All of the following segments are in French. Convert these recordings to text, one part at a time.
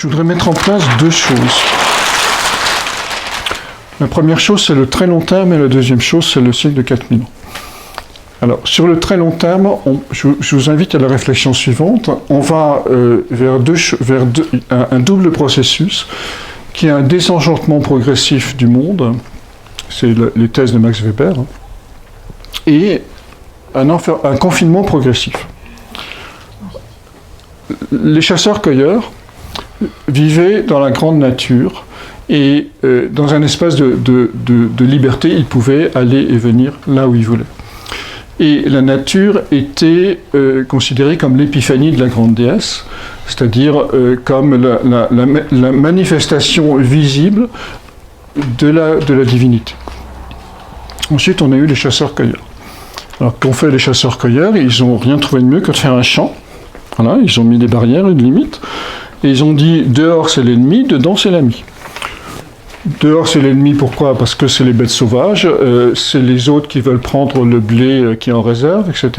je voudrais mettre en place deux choses. La première chose, c'est le très long terme, et la deuxième chose, c'est le cycle de 4000 ans. Alors, sur le très long terme, je vous invite à la réflexion suivante. On va vers un double processus qui est un désenchantement progressif du monde, c'est les thèses de Max Weber, et un confinement progressif. Les chasseurs-cueilleurs vivaient dans la grande nature, et dans un espace de liberté, ils pouvaient aller et venir là où ils voulaient. Et la nature était considérée comme l'épiphanie de la grande déesse, c'est-à-dire comme la manifestation visible de la divinité. Ensuite, on a eu les chasseurs-cueilleurs. Alors, qu'ont fait les chasseurs-cueilleurs? Ils n'ont rien trouvé de mieux que de faire un champ. Voilà, ils ont mis des barrières, une limite. Et ils ont dit, dehors c'est l'ennemi, dedans c'est l'ami. Dehors c'est l'ennemi, pourquoi? Parce que c'est les bêtes sauvages, c'est les autres qui veulent prendre le blé qui est en réserve, etc.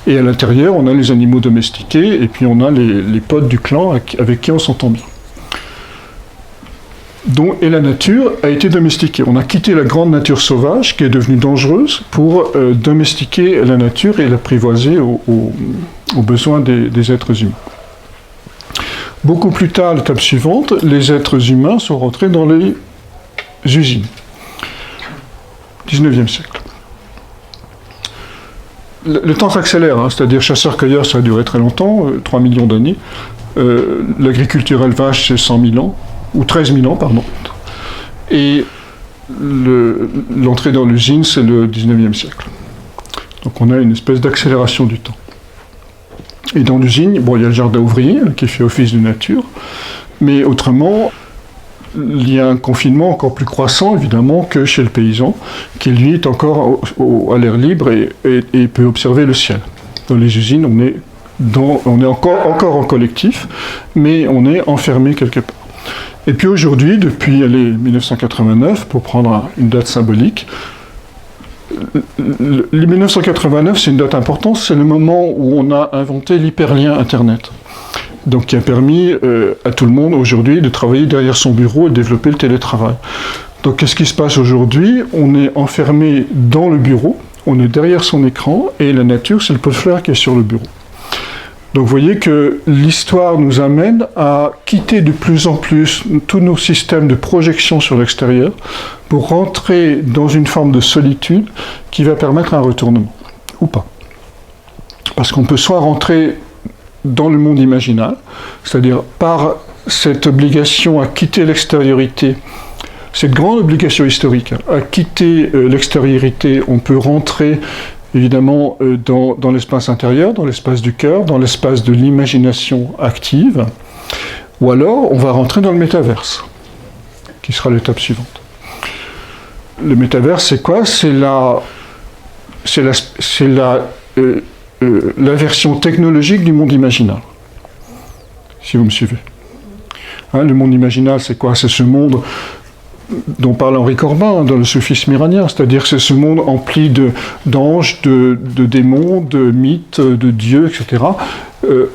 Et à l'intérieur, on a les animaux domestiqués, et puis on a les potes du clan avec qui on s'entend bien. Et la nature a été domestiquée. On a quitté la grande nature sauvage, qui est devenue dangereuse, pour domestiquer la nature et l'apprivoiser aux besoins des êtres humains. Beaucoup plus tard, l'étape suivante, les êtres humains sont rentrés dans les usines. 19e siècle. Le temps s'accélère, c'est-à-dire chasseurs-cueilleurs, ça a duré très longtemps, 3 millions d'années. L'agriculture-élevage, c'est 100 000 ans, ou 13 000 ans, pardon. Et l'entrée dans l'usine, c'est le 19e siècle. Donc on a une espèce d'accélération du temps. Et dans l'usine, il y a le jardin ouvrier qui fait office de nature, mais autrement, il y a un confinement encore plus croissant, évidemment, que chez le paysan, qui lui est encore à l'air libre et peut observer le ciel. Dans les usines, on est encore en collectif, mais on est enfermé quelque part. Et puis aujourd'hui, depuis 1989, pour prendre une date symbolique, 1989, c'est une date importante, c'est le moment où on a inventé l'hyperlien Internet. Donc qui a permis à tout le monde aujourd'hui de travailler derrière son bureau et de développer le télétravail. Donc qu'est-ce qui se passe aujourd'hui? On est enfermé dans le bureau, on est derrière son écran, et la nature, c'est le pot de fleurs qui est sur le bureau. Donc vous voyez que l'histoire nous amène à quitter de plus en plus tous nos systèmes de projection sur l'extérieur pour rentrer dans une forme de solitude qui va permettre un retournement, ou pas. Parce qu'on peut soit rentrer dans le monde imaginal, c'est-à-dire par cette obligation à quitter l'extériorité, cette grande obligation historique, à quitter l'extériorité, on peut rentrer évidemment dans l'espace intérieur, dans l'espace du cœur, dans l'espace de l'imagination active, ou alors on va rentrer dans le métaverse, qui sera l'étape suivante. Le métaverse, c'est quoi? C'est la version technologique du monde imaginal, si vous me suivez. Le monde imaginal, c'est quoi? C'est ce monde dont parle Henri Corbin dans le soufisme iranien, c'est-à-dire que c'est ce monde empli d'anges, de démons, de mythes, de dieux, etc.,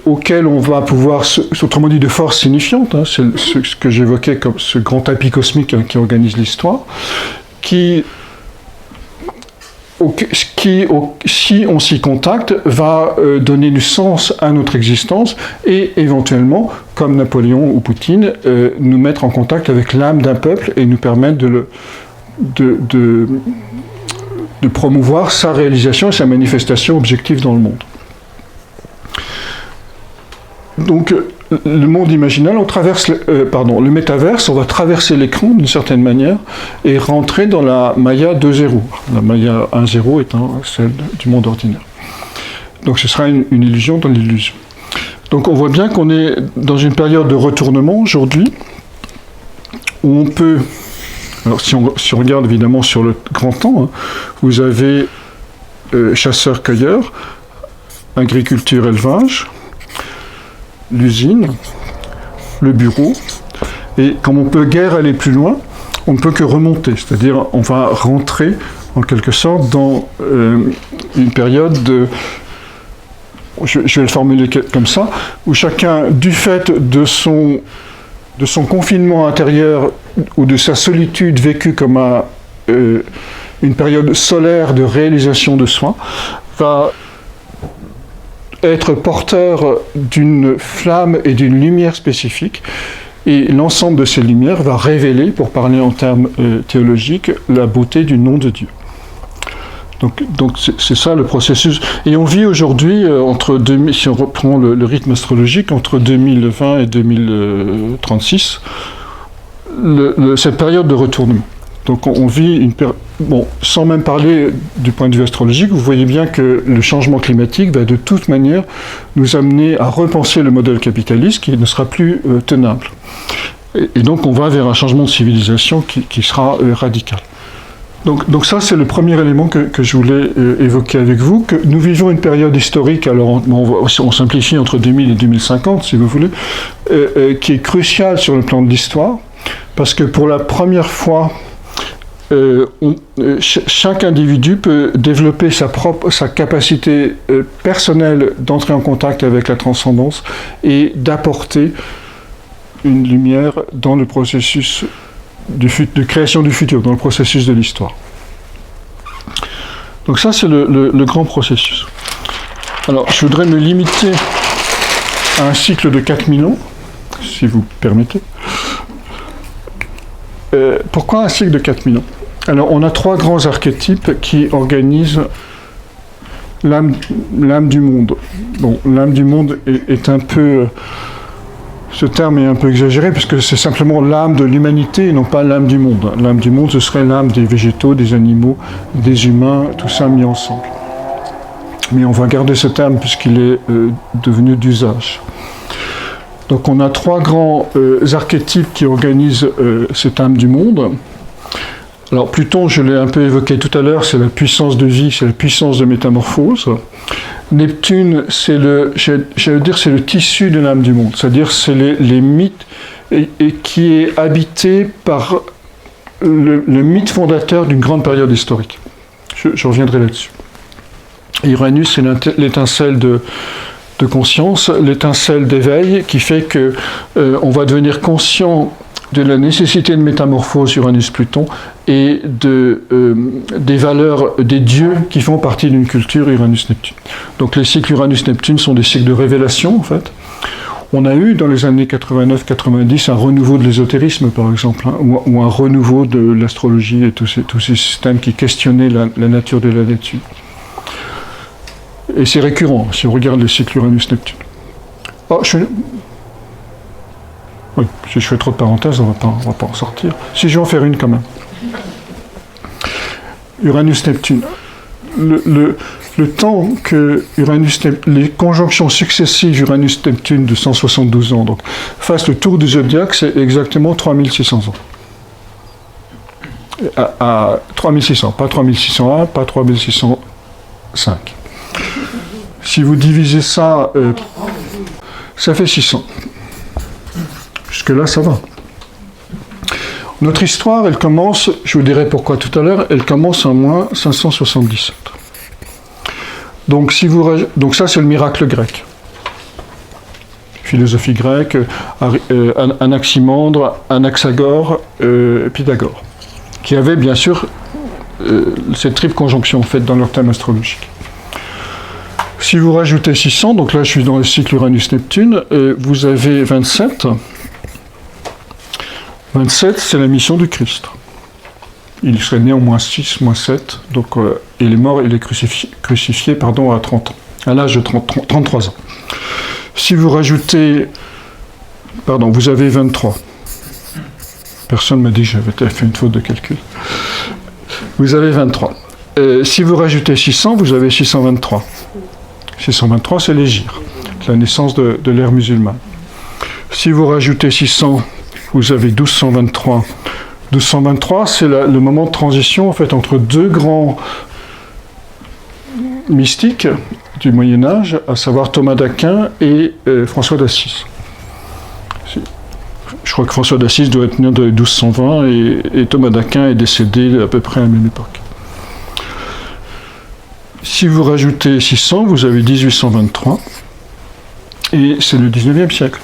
auquel on va pouvoir, autrement dit de forces signifiantes, c'est ce que j'évoquais comme ce grand tapis cosmique qui organise l'histoire, si on s'y contacte, va donner du sens à notre existence et éventuellement, comme Napoléon ou Poutine, nous mettre en contact avec l'âme d'un peuple et nous permettre de promouvoir sa réalisation et sa manifestation objective dans le monde. Donc, le monde imaginal, le métaverse, on va traverser l'écran d'une certaine manière et rentrer dans la Maya 2.0. La Maya 1.0 étant celle du monde ordinaire. Donc ce sera une illusion dans l'illusion. Donc on voit bien qu'on est dans une période de retournement aujourd'hui, où on peut... Alors si on regarde évidemment sur le grand temps, vous avez chasseurs-cueilleurs, agriculture-élevage, l'usine, le bureau, et comme on peut guère aller plus loin, on ne peut que remonter, c'est-à-dire on va rentrer en quelque sorte dans une période de, je vais le formuler comme ça, où chacun, du fait de son de son confinement intérieur ou de sa solitude vécue comme une période solaire de réalisation de soi, va être porteur d'une flamme et d'une lumière spécifique. Et l'ensemble de ces lumières va révéler, pour parler en termes théologiques, la beauté du nom de Dieu. Donc c'est ça le processus. Et on vit aujourd'hui, si on reprend le rythme astrologique, entre 2020 et 2036, cette période de retournement. Donc on vit une période... Bon, sans même parler du point de vue astrologique, vous voyez bien que le changement climatique va de toute manière nous amener à repenser le modèle capitaliste qui ne sera plus tenable. Et donc on va vers un changement de civilisation qui sera radical. Donc ça, c'est le premier élément que je voulais évoquer avec vous, que nous vivons une période historique, alors on simplifie entre 2000 et 2050, si vous voulez, qui est cruciale sur le plan de l'histoire, parce que pour la première fois, chaque individu peut développer sa capacité personnelle d'entrer en contact avec la transcendance et d'apporter une lumière dans le processus de création du futur, dans le processus de l'histoire. Donc ça, c'est le grand processus. Alors, je voudrais me limiter à un cycle de 4000 ans, si vous permettez. Pourquoi un cycle de 4000 ans? Alors, on a 3 grands archétypes qui organisent l'âme du monde. Bon, l'âme du monde est un peu... Ce terme est un peu exagéré, puisque c'est simplement l'âme de l'humanité et non pas l'âme du monde. L'âme du monde, ce serait l'âme des végétaux, des animaux, des humains, tout ça mis ensemble. Mais on va garder ce terme puisqu'il est devenu d'usage. Donc on a 3 grands archétypes qui organisent cette âme du monde. Alors Pluton, je l'ai un peu évoqué tout à l'heure, c'est la puissance de vie, c'est la puissance de métamorphose. Neptune, c'est le tissu de l'âme du monde, c'est-à-dire c'est les mythes et qui est habité par le mythe fondateur d'une grande période historique. Je reviendrai là-dessus. Uranus, c'est l'étincelle de conscience, l'étincelle d'éveil qui fait que on va devenir conscient de la nécessité de métamorphose Uranus-Pluton et des valeurs des dieux qui font partie d'une culture Uranus-Neptune. Donc les cycles Uranus-Neptune sont des cycles de révélation, en fait. On a eu dans les années 89-90 un renouveau de l'ésotérisme, par exemple, hein, ou un renouveau de l'astrologie et tous ces systèmes qui questionnaient la nature de la nature. Et c'est récurrent, si on regarde les cycles Uranus-Neptune. Oui, si je fais trop de parenthèses, on va pas en sortir. Si je vais en faire une quand même. Uranus-Neptune. Le temps que les conjonctions successives Uranus-Neptune de 172 ans, donc, fassent le tour du zodiaque, c'est exactement 3600 ans. À 3600, pas 3601, pas 3605. Si vous divisez ça, ça fait 600. Jusque-là, ça va. Notre histoire, elle commence, je vous dirai pourquoi tout à l'heure, elle commence en moins 577. Donc ça, c'est le miracle grec. Philosophie grecque, Anaximandre, Anaxagore, Pythagore, qui avaient bien sûr cette triple conjonction en fait dans leur thème astrologique. Si vous rajoutez 600, donc là je suis dans le cycle Uranus-Neptune, vous avez 27. 27, c'est la mission du Christ. Il serait né en moins 6, moins 7, donc il est mort, il est crucifié à 30 ans, à l'âge de 33 ans. Si vous rajoutez... Pardon, vous avez 23. Personne ne m'a dit que j'avais fait une faute de calcul. Vous avez 23. Si vous rajoutez 600, vous avez 623. 623, c'est l'hégire, la naissance de l'ère musulmane. Si vous rajoutez 600, vous avez 1223. 1223, c'est le moment de transition en fait, entre 2 grands mystiques du Moyen-Âge, à savoir Thomas d'Aquin et François d'Assise. Je crois que François d'Assise doit être né de 1220 et Thomas d'Aquin est décédé à peu près à la même époque. Si vous rajoutez 600, vous avez 1823, et c'est le 19e siècle.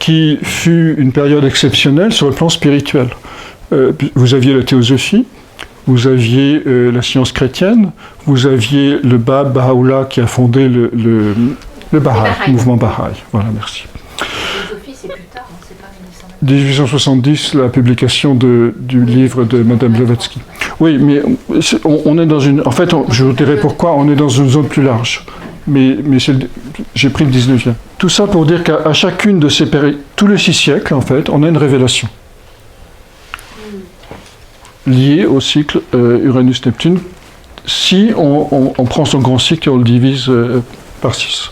qui fut une période exceptionnelle sur le plan spirituel. Vous aviez la théosophie, vous aviez la science chrétienne, vous aviez le Bab Baha'u'llah qui a fondé le Baha'i, le mouvement Baha'i. Voilà, merci. La philosophie, c'est plus tard, c'est pas 1970. 1870, la publication du livre de Madame Blavatsky. Oui, mais on est dans une... En fait, je vous dirai pourquoi, on est dans une zone plus large. Mais j'ai pris le 19e. Tout ça pour dire qu'à chacune de ces périodes, tous les 6 siècles, en fait, on a une révélation liée au cycle Uranus-Neptune, si on prend son grand cycle et on le divise par 6.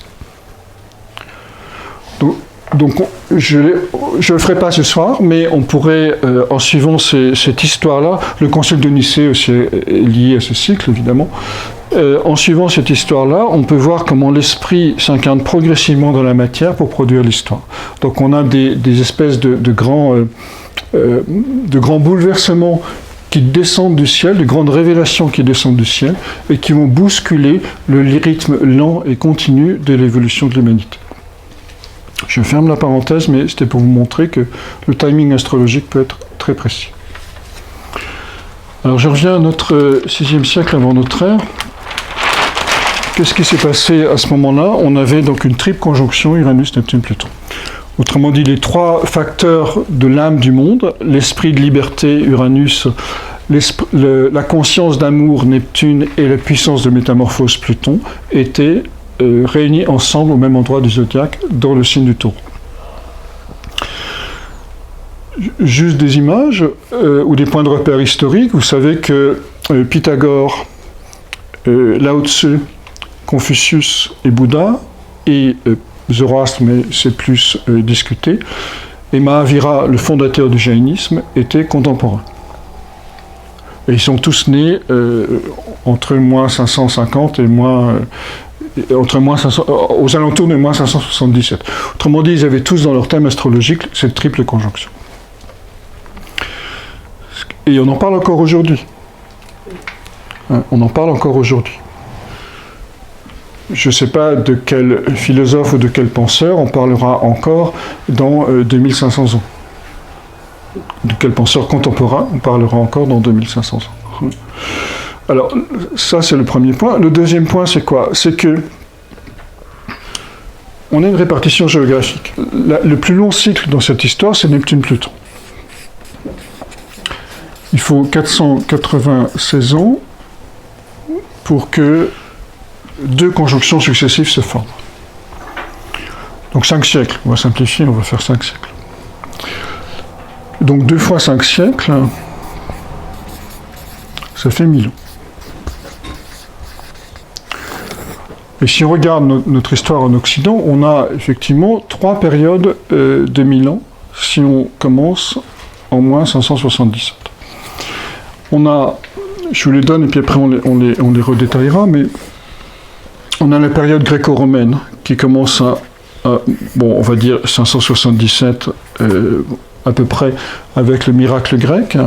Donc je ne le ferai pas ce soir, mais on pourrait, en suivant cette histoire-là, le concile de Nicée aussi est lié à ce cycle, évidemment. En suivant cette histoire-là, on peut voir comment l'esprit s'incarne progressivement dans la matière pour produire l'histoire. Donc on a des espèces de grands bouleversements qui descendent du ciel, de grandes révélations qui descendent du ciel, et qui vont bousculer le rythme lent et continu de l'évolution de l'humanité. Je ferme la parenthèse, mais c'était pour vous montrer que le timing astrologique peut être très précis. Alors je reviens à notre 6e siècle avant notre ère. Qu'est-ce qui s'est passé à ce moment-là? On avait donc une triple conjonction Uranus, Neptune, Pluton. Autrement dit, les 3 facteurs de l'âme du monde, l'esprit de liberté, Uranus, la conscience d'amour, Neptune, et la puissance de métamorphose, Pluton, étaient réunis ensemble au même endroit du zodiaque, dans le signe du Taureau. Juste des images ou des points de repère historiques. Vous savez que Pythagore, Lao Tzu, Confucius et Bouddha, et Zoroastre, mais c'est plus discuté, et Mahavira, le fondateur du jaïnisme, étaient contemporains. Et ils sont tous nés entre moins 550 et aux alentours de moins 577. Autrement dit, ils avaient tous dans leur thème astrologique cette triple conjonction. Et on en parle encore aujourd'hui. On en parle encore aujourd'hui. Je ne sais pas de quel philosophe ou de quel penseur on parlera encore dans 2500 ans. De quel penseur contemporain on parlera encore dans 2500 ans. Alors, ça c'est le premier point. Le deuxième point, c'est quoi? C'est que on a une répartition géographique. Le plus long cycle dans cette histoire, c'est Neptune-Pluton. Il faut 496 ans pour que 2 conjonctions successives se forment. Donc 5 siècles, on va simplifier, on va faire 5 siècles. Donc 2 fois 5 siècles, ça fait 1000 ans. Et si on regarde notre histoire en Occident, on a effectivement 3 périodes de 1000 ans, si on commence en moins 577. On a, je vous les donne et puis après on les redétaillera, mais on a la période gréco-romaine qui commence on va dire 577 à peu près avec le miracle grec,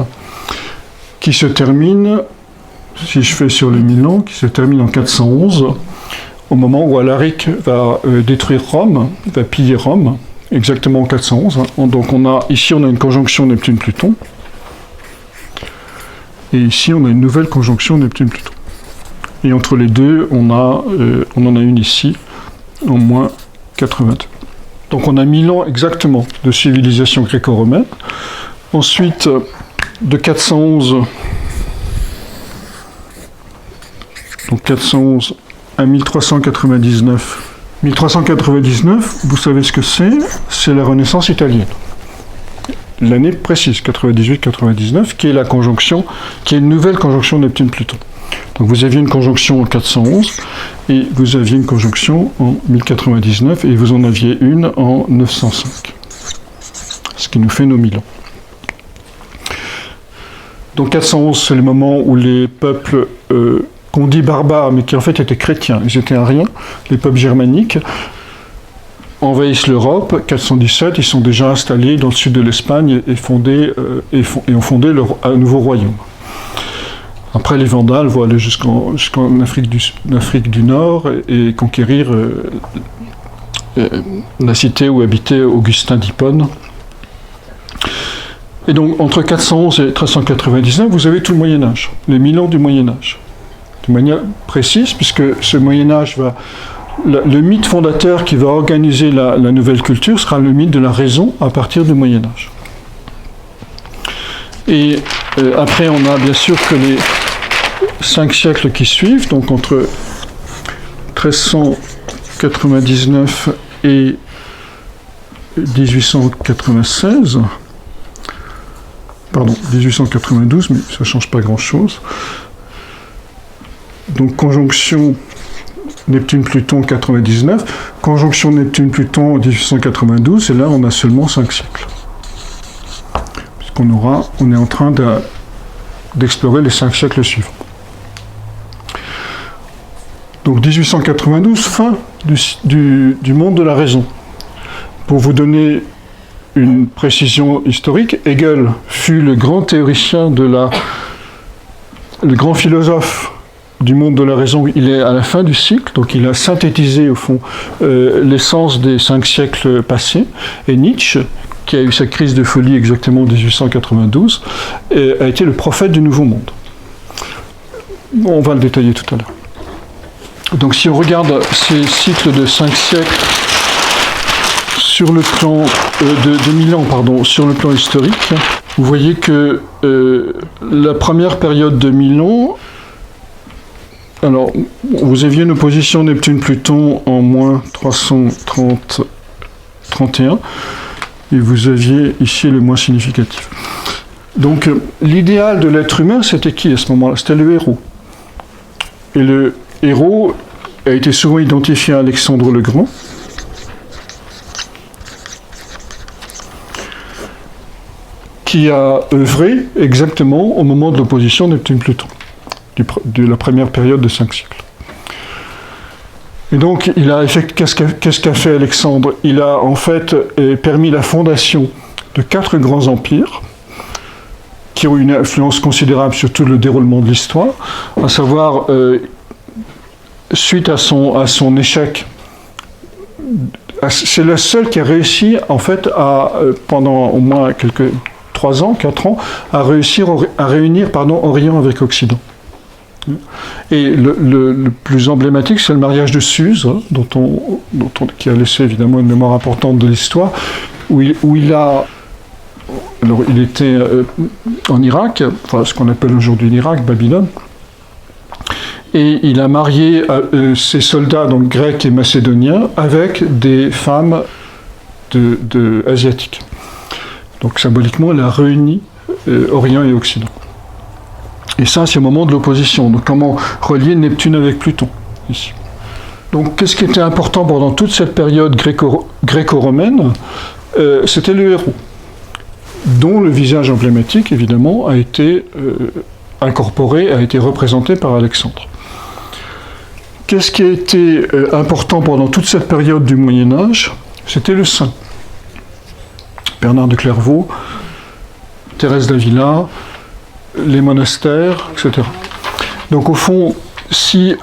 qui se termine, si je fais sur les 1000 ans, qui se termine en 411, au moment où Alaric va détruire Rome, va piller Rome, exactement en 411. Donc ici on a une conjonction Neptune-Pluton, et ici on a une nouvelle conjonction Neptune-Pluton. Et entre les deux, on en a une ici, en moins 82. Donc on a 1000 ans exactement de civilisation gréco-romaine. Ensuite, de 411, donc 411 à 1399. 1399, vous savez ce que c'est? C'est la Renaissance italienne. L'année précise, 98-99, qui est la conjonction, qui est une nouvelle conjonction Neptune-Pluton. Donc vous aviez une conjonction en 411 et vous aviez une conjonction en 1099 et vous en aviez une en 905. Ce qui nous fait nos 1000 ans. Donc 411, c'est le moment où les peuples qu'on dit barbares, mais qui en fait étaient chrétiens, ils étaient ariens, les peuples germaniques, envahissent l'Europe. 417, ils sont déjà installés dans le sud de l'Espagne et ont fondé un nouveau royaume. Après, les Vandales vont aller jusqu'en Afrique du Nord et conquérir la cité où habitait Augustin d'Hippone. Et donc, entre 411 et 1399, vous avez tout le Moyen-Âge, les 1000 ans du Moyen-Âge. De manière précise, puisque ce Moyen-Âge va... Le mythe fondateur qui va organiser la nouvelle culture sera le mythe de la raison à partir du Moyen-Âge. Et après, on a bien sûr que les 5 siècles qui suivent, donc entre 1399 et 1896, pardon, 1892, mais ça ne change pas grand-chose. Donc conjonction Neptune-Pluton 99, conjonction Neptune-Pluton 1892, et là on a seulement 5 siècles. On est en train d'explorer les 5 siècles suivants. Donc 1892, fin du monde de la raison. Pour vous donner une précision historique, Hegel fut le grand théoricien le grand philosophe du monde de la raison. Il est à la fin du cycle, donc il a synthétisé au fond l'essence des 5 siècles passés. Et Nietzsche, qui a eu sa crise de folie exactement en 1892, a été le prophète du Nouveau Monde. Bon, on va le détailler tout à l'heure. Donc si on regarde ces cycles de 5 siècles sur le plan de 1000 ans, pardon, sur le plan historique, vous voyez que la première période de 1000 ans, alors vous aviez une opposition Neptune-Pluton en moins 331, et vous aviez ici le moins significatif. Donc l'idéal de l'être humain, c'était qui à ce moment-là? C'était le héros. Et le héros a été souvent identifié à Alexandre le Grand. Qui a œuvré exactement au moment de l'opposition Neptune-Pluton, de la première période de 5 siècles. Et donc, qu'est-ce qu'a fait Alexandre? Il a en fait permis la fondation de 4 grands empires qui ont une influence considérable sur tout le déroulement de l'histoire, à savoir, suite à son échec, c'est le seul qui a réussi, en fait, pendant au moins 3 ans, 4 ans, à réunir Orient avec Occident. Et le plus emblématique, c'est le mariage de Suse, qui a laissé évidemment une mémoire importante de l'histoire, où il était en Irak, enfin ce qu'on appelle aujourd'hui l'Irak, Babylone, et il a marié ses soldats, donc grecs et macédoniens, avec des femmes asiatiques. Donc symboliquement, il a réuni Orient et Occident. Et ça, c'est au moment de l'opposition. Donc comment relier Neptune avec Pluton, ici. Donc qu'est-ce qui était important pendant toute cette période gréco-romaine? C'était le héros, dont le visage emblématique, évidemment, a été incorporé, a été représenté par Alexandre. Qu'est-ce qui a été important pendant toute cette période du Moyen-Âge? C'était le saint. Bernard de Clairvaux, Thérèse d'Avila, les monastères, etc. Donc au fond, ce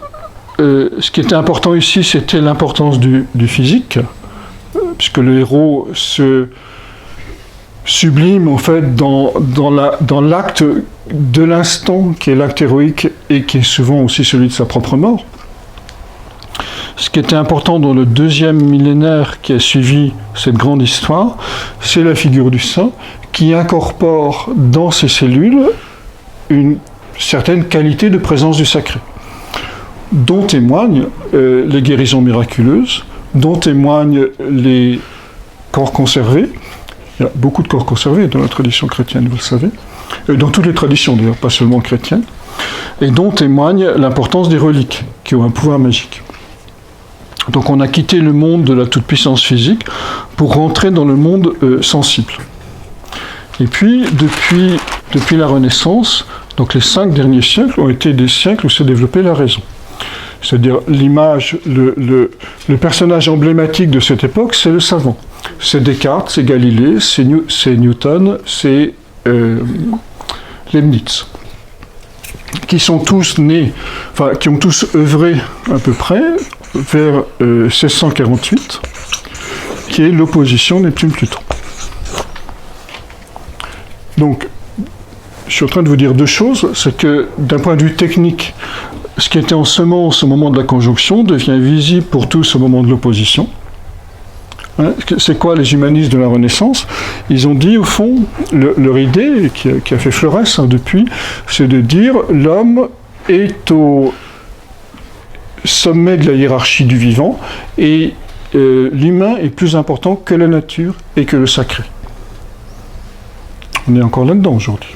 qui était important ici, c'était l'importance du physique, puisque le héros se sublime en fait dans l'acte de l'instant, qui est l'acte héroïque et qui est souvent aussi celui de sa propre mort. Ce qui était important dans le 2e millénaire qui a suivi cette grande histoire, c'est la figure du saint qui incorpore dans ses cellules une certaine qualité de présence du sacré, dont témoignent les guérisons miraculeuses, dont témoignent les corps conservés. Il y a beaucoup de corps conservés dans la tradition chrétienne, vous le savez, dans toutes les traditions d'ailleurs, pas seulement chrétiennes, et dont témoigne l'importance des reliques, qui ont un pouvoir magique. Donc on a quitté le monde de la toute-puissance physique pour rentrer dans le monde sensible. Et puis, depuis la Renaissance, donc les 5 derniers siècles ont été des siècles où s'est développée la raison. C'est-à-dire l'image, le personnage emblématique de cette époque, c'est le savant. C'est Descartes, c'est Galilée, c'est Newton, c'est Leibniz, qui sont tous nés, enfin qui ont tous œuvré à peu près vers 1648, qui est l'opposition Neptune-Pluton. Donc, je suis en train de vous dire deux choses, c'est que d'un point de vue technique, ce qui était en semence au moment de la conjonction devient visible pour tous au moment de l'opposition. Hein, c'est quoi les humanistes de la Renaissance? Ils ont dit, au fond, leur idée, qui a fait Florès depuis, c'est de dire l'homme est au sommet de la hiérarchie du vivant et l'humain est plus important que la nature et que le sacré. On est encore là-dedans aujourd'hui.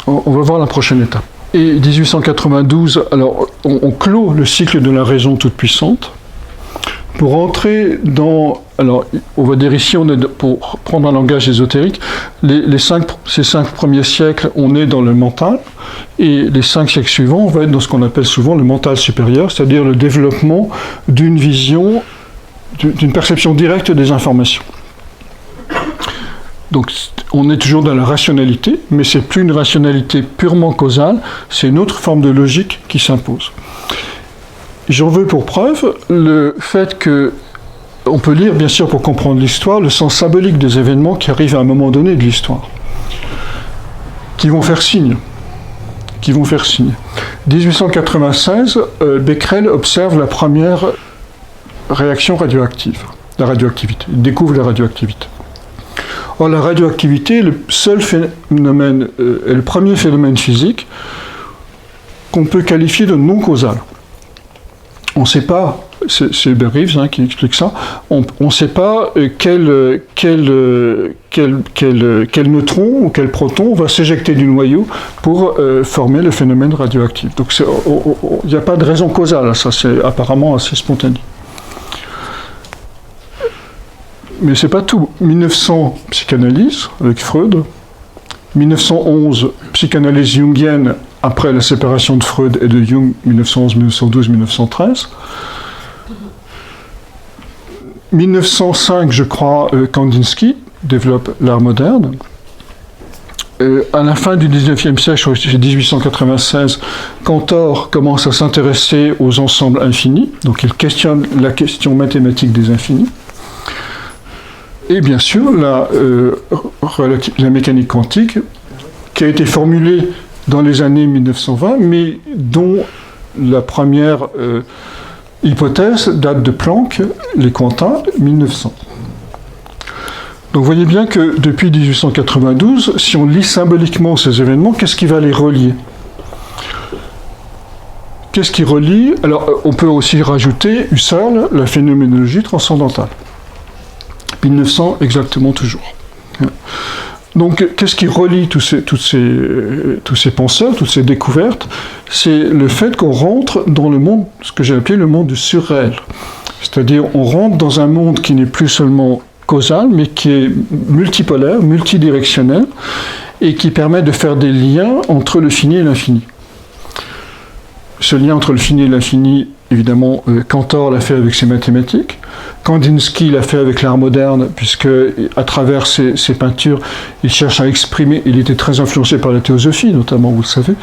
On va voir la prochaine étape. Et 1892, alors on clôt le cycle de la raison toute puissante pour entrer dans, alors on va dire ici, pour prendre un langage ésotérique, ces 5 premiers siècles, on est dans le mental, et les 5 siècles suivants, on va être dans ce qu'on appelle souvent le mental supérieur, c'est-à-dire le développement d'une vision, d'une perception directe des informations. Donc on est toujours dans la rationalité, mais c'est plus une rationalité purement causale, c'est une autre forme de logique qui s'impose. J'en veux pour preuve le fait que on peut lire, bien sûr, pour comprendre l'histoire, le sens symbolique des événements qui arrivent à un moment donné de l'histoire, qui vont faire signe. 1896, Becquerel observe la première réaction radioactive, la radioactivité. Il découvre la radioactivité. Or, la radioactivité est le seul phénomène, est le premier phénomène physique qu'on peut qualifier de non causal. On ne sait pas, c'est Hubert Reeves qui explique ça, on ne sait pas quel neutron ou quel proton va s'éjecter du noyau pour former le phénomène radioactif. Donc il n'y a pas de raison causale, ça c'est apparemment assez spontané. Mais c'est pas tout. 1900, psychanalyse avec Freud. 1911, psychanalyse jungienne après la séparation de Freud et de Jung, 1911, 1912, 1913. 1905, je crois, Kandinsky développe l'art moderne. À la fin du 19e siècle, c'est 1896, Cantor commence à s'intéresser aux ensembles infinis, donc il questionne la question mathématique des infinis. Et bien sûr, la mécanique quantique, qui a été formulée dans les années 1920, mais dont la première hypothèse date de Planck, les quanta, 1900. Donc vous voyez bien que depuis 1892, si on lit symboliquement ces événements, qu'est-ce qui va les relier? Qu'est-ce qui relie? Alors on peut aussi rajouter Husserl, la phénoménologie transcendantale. 1900 exactement toujours. Donc, qu'est-ce qui relie tous ces penseurs, toutes ces découvertes? C'est le fait qu'on rentre dans le monde, ce que j'ai appelé le monde du surréel. C'est-à-dire, on rentre dans un monde qui n'est plus seulement causal, mais qui est multipolaire, multidirectionnel, et qui permet de faire des liens entre le fini et l'infini. Ce lien entre le fini et l'infini, évidemment, Cantor l'a fait avec ses mathématiques. Kandinsky l'a fait avec l'art moderne, puisque à travers ses peintures, il cherche à exprimer, il était très influencé par la théosophie, notamment, vous le savez,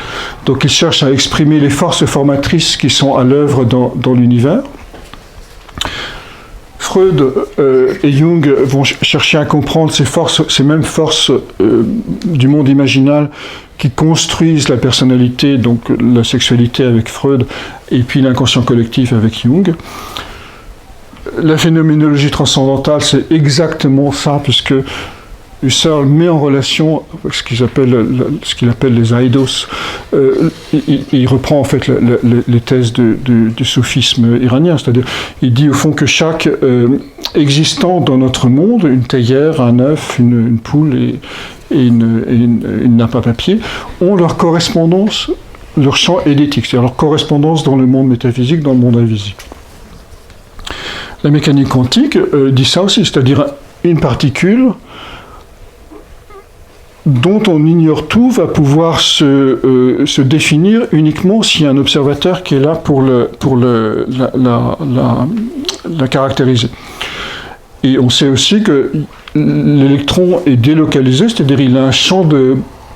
donc il cherche à exprimer les forces formatrices qui sont à l'œuvre dans l'univers. Freud et Jung vont chercher à comprendre ces mêmes forces du monde imaginal qui construisent la personnalité, donc la sexualité avec Freud, et puis l'inconscient collectif avec Jung. La phénoménologie transcendantale, c'est exactement ça, puisque Husserl met en relation ce qu'il appelle les aidos. Il reprend en fait les thèses du soufisme iranien, c'est-à-dire il dit au fond que chaque existant dans notre monde, une théière, un œuf, une poule et une nappe à papier, ont leur correspondance, leur champ édétique, c'est-à-dire leur correspondance dans le monde métaphysique, dans le monde invisible. La mécanique quantique dit ça aussi, c'est-à-dire une particule dont on ignore tout va pouvoir se définir uniquement s'il y a un observateur qui est là pour la caractériser. Et on sait aussi que l'électron est délocalisé, c'est-à-dire il a un champ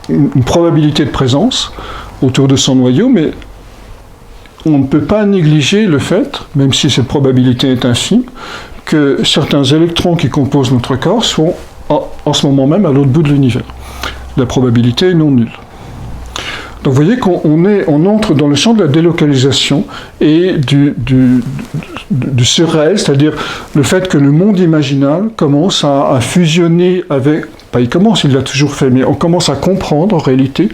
une probabilité de présence autour de son noyau, mais on ne peut pas négliger le fait, même si cette probabilité est infime, que certains électrons qui composent notre corps sont en ce moment même à l'autre bout de l'univers. La probabilité est non nulle. Donc vous voyez qu'on entre dans le champ de la délocalisation et du surréel, c'est-à-dire le fait que le monde imaginal commence à fusionner avec... Pas il commence, il l'a toujours fait, mais on commence à comprendre en réalité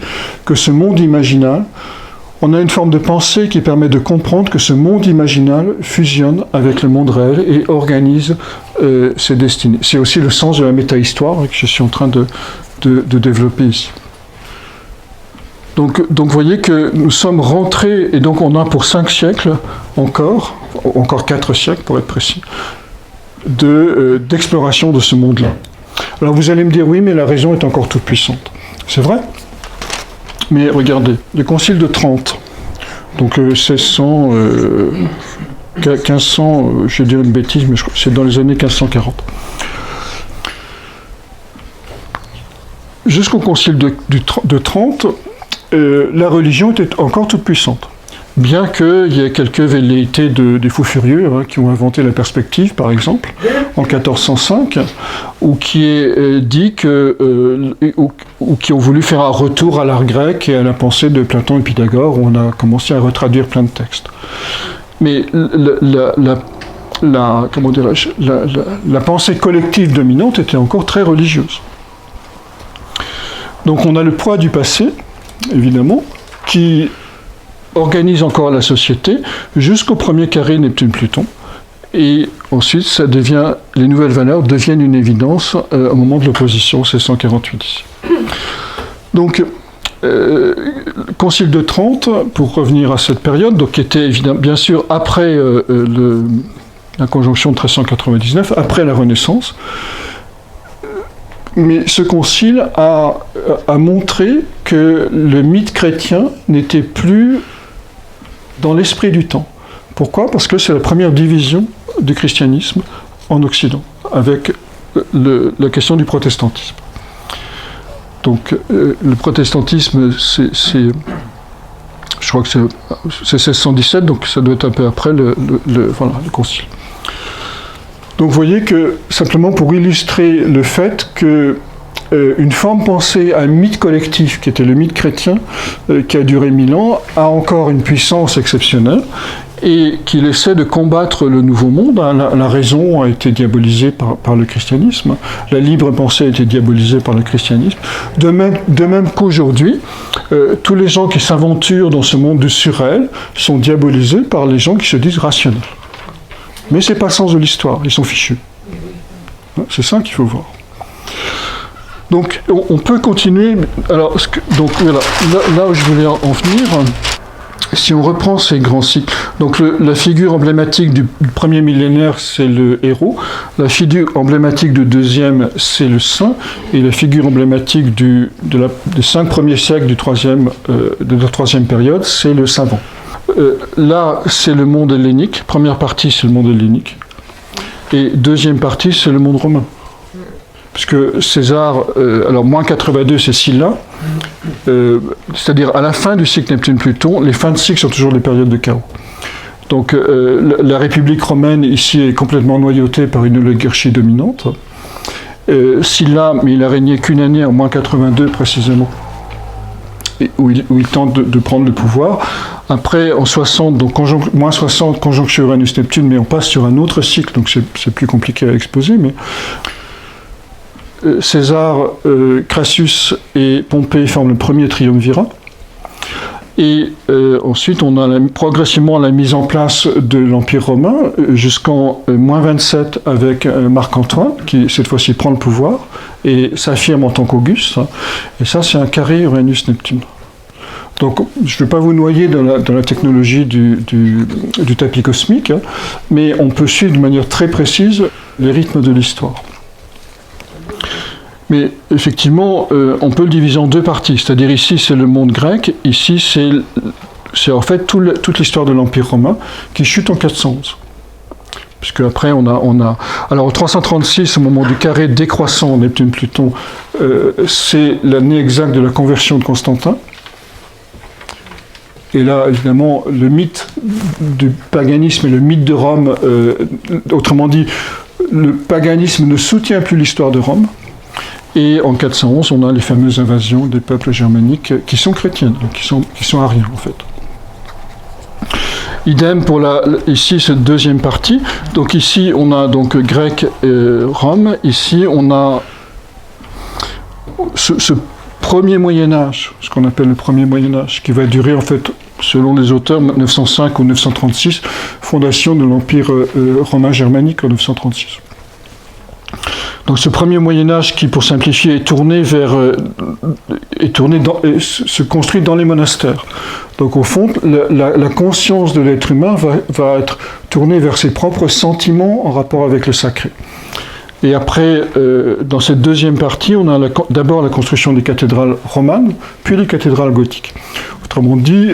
que ce monde imaginal, on a une forme de pensée qui permet de comprendre que ce monde imaginal fusionne avec le monde réel et organise ses destinées. C'est aussi le sens de la métahistoire que je suis en train de développer ici. Donc vous voyez que nous sommes rentrés, et donc on a pour 5 siècles encore 4 siècles pour être précis, d'exploration de ce monde-là. Alors vous allez me dire, oui, mais la raison est encore toute puissante. C'est vrai ? Mais regardez, le Concile de Trente, donc 1600, 1500, je vais dire une bêtise, mais je crois que c'est dans les années 1540. Jusqu'au Concile de Trente, la religion était encore toute puissante. Bien qu'il y ait quelques velléités des fous furieux qui ont inventé la perspective, par exemple, en 1405, ou qui est dit ou qui ont voulu faire un retour à l'art grec et à la pensée de Platon et Pythagore, où on a commencé à retraduire plein de textes. Mais la pensée collective dominante était encore très religieuse. Donc on a le poids du passé, évidemment, qui organise encore la société jusqu'au premier carré Neptune-Pluton. Et ensuite, les nouvelles valeurs deviennent une évidence au moment de l'opposition, c'est 148 ici. Donc, Concile de Trente, pour revenir à cette période, donc, qui était évidemment, bien sûr après la conjonction de 1399, après la Renaissance, mais ce concile a montré que le mythe chrétien n'était plus dans l'esprit du temps. Pourquoi ? Parce que c'est la première division du christianisme en Occident, avec la question du protestantisme. Donc le protestantisme, je crois que c'est 1617, donc ça doit être un peu après le concile. Donc vous voyez que, simplement pour illustrer le fait que une forme pensée à un mythe collectif, qui était le mythe chrétien, qui a duré 1000 ans, a encore une puissance exceptionnelle, et qu'il essaie de combattre le nouveau monde. La raison a été diabolisée par le christianisme, la libre pensée a été diabolisée par le christianisme, de même qu'aujourd'hui, tous les gens qui s'aventurent dans ce monde du surréel sont diabolisés par les gens qui se disent rationnels. Mais ce n'est pas le sens de l'histoire, ils sont fichus. C'est ça qu'il faut voir. Donc, on peut continuer. Alors, donc, voilà, là où je voulais en venir, si on reprend ces grands cycles, donc la figure emblématique du premier millénaire, c'est le héros, la figure emblématique du deuxième, c'est le saint, et la figure emblématique des 5 premiers siècles de la troisième période, c'est le savant. Là, c'est le monde hellénique. Première partie, c'est le monde hellénique. Et deuxième partie, c'est le monde romain. Puisque César, alors moins 82, c'est Sylla, c'est-à-dire à la fin du cycle Neptune-Pluton, les fins de cycle sont toujours des périodes de chaos. Donc la République romaine, ici, est complètement noyautée par une oligarchie dominante. Sylla, mais il a régné qu'une année, en moins 82 précisément, où il tente de prendre le pouvoir. Après, en 60, donc moins 60, conjonction Uranus-Neptune, mais on passe sur un autre cycle, donc c'est plus compliqué à exposer, mais César, Crassus et Pompée forment le premier triumvirat. Et ensuite, on a progressivement la mise en place de l'Empire romain jusqu'en moins 27 avec Marc-Antoine, qui cette fois-ci prend le pouvoir et s'affirme en tant qu'Auguste. Et ça, c'est un carré Uranus-Neptune. Donc, je ne vais pas vous noyer dans la technologie du tapis cosmique, mais on peut suivre de manière très précise les rythmes de l'histoire. Mais effectivement, on peut le diviser en deux parties. C'est-à-dire ici, c'est le monde grec. Ici, c'est en fait toute l'histoire de l'Empire romain qui chute en 411. Puisque après, on a... Alors, en 336, au moment du carré décroissant Neptune-Pluton, c'est l'année exacte de la conversion de Constantin. Et là, évidemment, le mythe du paganisme et le mythe de Rome, autrement dit, le paganisme ne soutient plus l'histoire de Rome. Et en 411, on a les fameuses invasions des peuples germaniques qui sont chrétiennes, donc qui sont ariens en fait. Idem pour ici cette deuxième partie. Donc ici on a donc grec et Rome. Ici on a ce premier Moyen-Âge, ce qu'on appelle le premier Moyen-Âge, qui va durer en fait, selon les auteurs, 905 ou 936, fondation de l'Empire romain germanique en 936. Donc ce premier Moyen-Âge qui, pour simplifier, est tourné se construit dans les monastères. Donc au fond, la conscience de l'être humain va être tournée vers ses propres sentiments en rapport avec le sacré. Et après, dans cette deuxième partie, on a d'abord la construction des cathédrales romanes, puis les cathédrales gothiques. Autrement dit,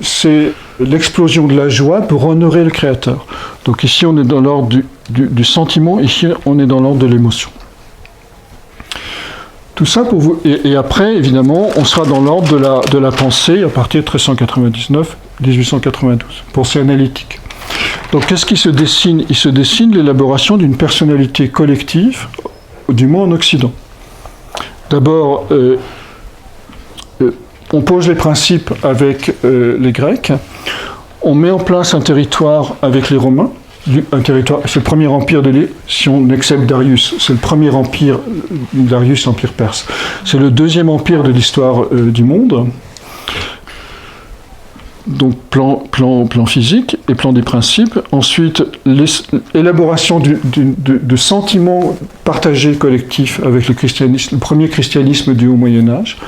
c'est l'explosion de la joie pour honorer le Créateur. Donc ici, on est dans l'ordre du sentiment, ici, on est dans l'ordre de l'émotion. Tout ça pour vous. Et après, évidemment, on sera dans l'ordre de la pensée à partir de 1399-1892, pensée analytique. Donc qu'est-ce qui se dessine ? Il se dessine l'élaboration d'une personnalité collective, du moins en Occident. D'abord, on pose les principes avec les Grecs, on met en place un territoire avec les Romains, c'est le premier empire si on accepte Darius, c'est le premier empire, Darius, l'empire perse. C'est le deuxième empire de l'histoire du monde. Donc plan physique et plan des principes. Ensuite, l'élaboration de sentiments partagés collectifs avec le christianisme, le premier christianisme du Haut Moyen-Âge.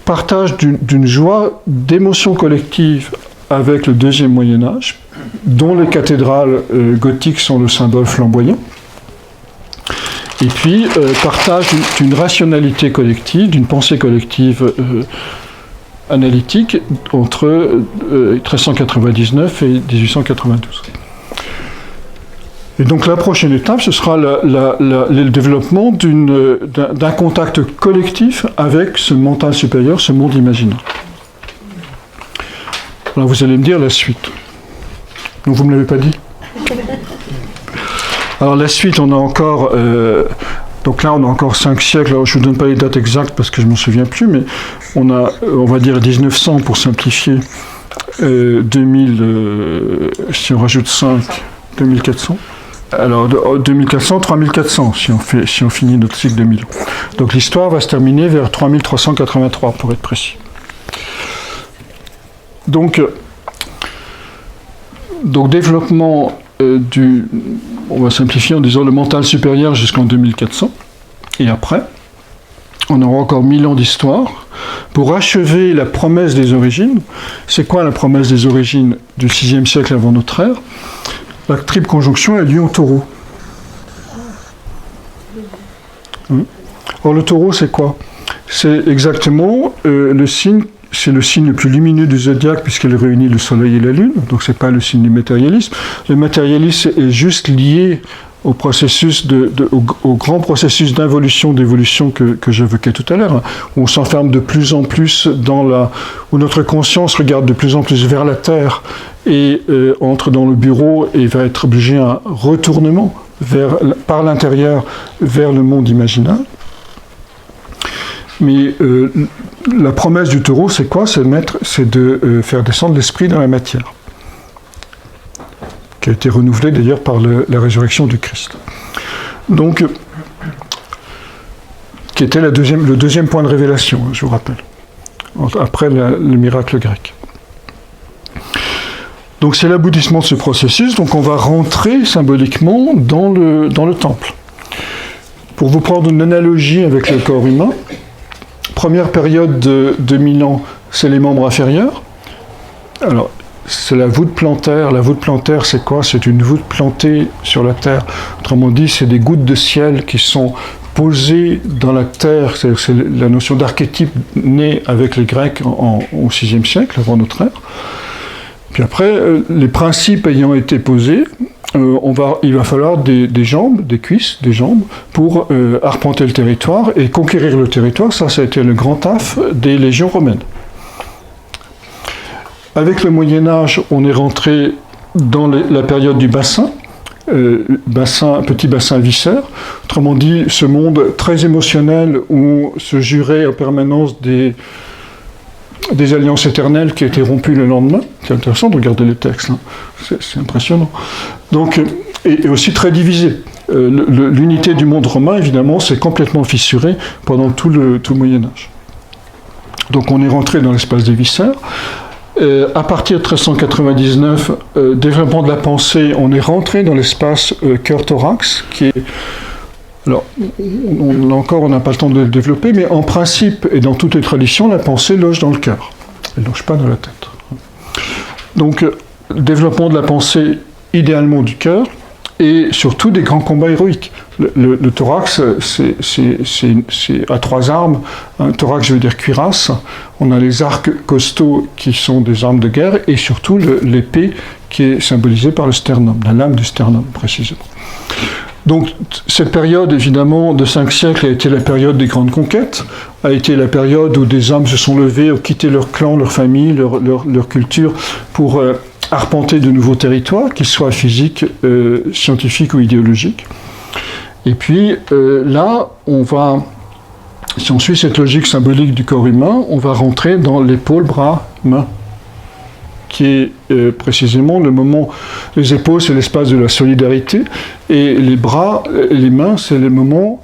Partage d'une joie, d'émotions collectives avec le deuxième Moyen-Âge, dont les cathédrales gothiques sont le symbole flamboyant. Et puis, partage d'une rationalité collective, d'une pensée collective analytique entre 1399 et 1892. Et donc la prochaine étape, ce sera le développement d'un contact collectif avec ce mental supérieur, ce monde imaginaire. Alors vous allez me dire la suite. Donc vous ne me l'avez pas dit ? Alors la suite, on a encore... donc là, on a encore 5 siècles. Alors, je ne vous donne pas les dates exactes parce que je ne m'en souviens plus, mais on va dire 1900 pour simplifier, 2000, si on rajoute 5, 2400. Alors 2400, 3400 si on finit notre cycle de 1000 ans. Donc l'histoire va se terminer vers 3383 pour être précis. Donc développement on va simplifier en disant le mental supérieur jusqu'en 2400, et après, on aura encore 1000 ans d'histoire pour achever la promesse des origines. C'est quoi la promesse des origines du 6e siècle avant notre ère ? La triple conjonction a lieu en taureau. Or le taureau, c'est quoi ? C'est exactement le signe. C'est le signe le plus lumineux du zodiaque puisqu'il réunit le soleil et la lune, donc c'est pas le signe du matérialisme. Le matérialisme est juste lié au processus au grand processus d'évolution que j'évoquais tout à l'heure, hein, où on s'enferme de plus en plus où notre conscience regarde de plus en plus vers la Terre et entre dans le bureau et va être obligé à un retournement par l'intérieur vers le monde imaginaire. Mais la promesse du taureau, c'est quoi ? C'est de faire descendre l'esprit dans la matière, qui a été renouvelée d'ailleurs par la résurrection du Christ. Donc, qui était le deuxième point de révélation, je vous rappelle, après le miracle grec. Donc c'est l'aboutissement de ce processus, donc on va rentrer symboliquement dans le temple. Pour vous prendre une analogie avec le corps humain, première période de 2000 ans, c'est les membres inférieurs. Alors, c'est la voûte plantaire. La voûte plantaire, c'est quoi ? C'est une voûte plantée sur la terre. Autrement dit, c'est des gouttes de ciel qui sont posées dans la terre. C'est la notion d'archétype née avec les Grecs au VIe siècle, avant notre ère. Puis après, les principes ayant été posés, il va falloir des jambes, des cuisses, des jambes, pour arpenter le territoire et conquérir le territoire. Ça a été le grand taf des légions romaines. Avec le Moyen-Âge, on est rentré dans la période du bassin, petit bassin viscère, autrement dit, ce monde très émotionnel où se juraient en permanence des alliances éternelles qui étaient rompues le lendemain. C'est intéressant de regarder les textes, hein. C'est impressionnant. Donc, et aussi très divisé. L'unité du monde romain, évidemment, s'est complètement fissurée pendant tout le Moyen-Âge. Donc on est rentré dans l'espace des viscères. À partir de 1399, développement de la pensée, on est rentré dans l'espace cœur-thorax, qui est... Alors, là encore, on n'a pas le temps de le développer, mais en principe, et dans toutes les traditions, la pensée loge dans le cœur. Elle ne loge pas dans la tête. Donc, développement de la pensée, idéalement du cœur, et surtout des grands combats héroïques. Le thorax, c'est à 3 armes. Un thorax, je veux dire cuirasse. On a les arcs costauds qui sont des armes de guerre, et surtout l'épée qui est symbolisée par le sternum, la lame du sternum, précisément. Donc, cette période, évidemment, de 5 siècles a été la période des grandes conquêtes, a été la période où des hommes se sont levés, ont quitté leur clan, leur famille, leur culture, pour arpenter de nouveaux territoires, qu'ils soient physiques, scientifiques ou idéologiques. Et puis, là, si on suit cette logique symbolique du corps humain, on va rentrer dans l'épaule, bras, main, qui est précisément le moment. Les épaules, c'est l'espace de la solidarité, et les bras, les mains, c'est les moments.